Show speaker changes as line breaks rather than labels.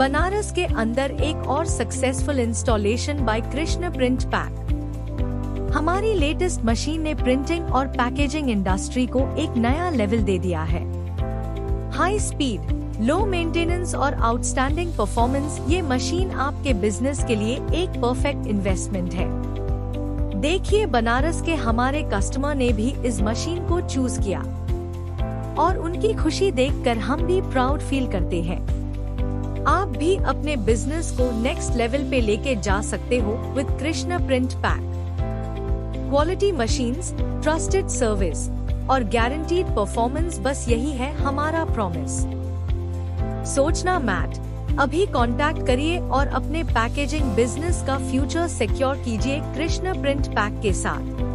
बनारस के अंदर एक और successful installation by Krishna Print Pack. हमारी लेटेस्ट मशीन ने प्रिंटिंग और पैकेजिंग इंडस्ट्री को एक नया लेवल दे दिया है। हाई स्पीड, लो मेंटेनेंस और आउटस्टैंडिंग परफॉर्मेंस, ये मशीन आपके बिजनेस के लिए एक परफेक्ट इन्वेस्टमेंट है। देखिए, बनारस के हमारे कस्टमर ने भी इस मशीन को चूज किया और उनकी खुशी देखकर हम भी प्राउड फील करते हैं। आप भी अपने बिजनेस को नेक्स्ट लेवल पे लेके जा सकते हो with Krishna Print pack. Quality machines, trusted service और गारंटीड परफॉर्मेंस, बस यही है हमारा प्रॉमिस। सोचना मैट, अभी कांटेक्ट करिए और अपने पैकेजिंग बिजनेस का फ्यूचर सिक्योर कीजिए कृष्ण प्रिंट पैक के साथ।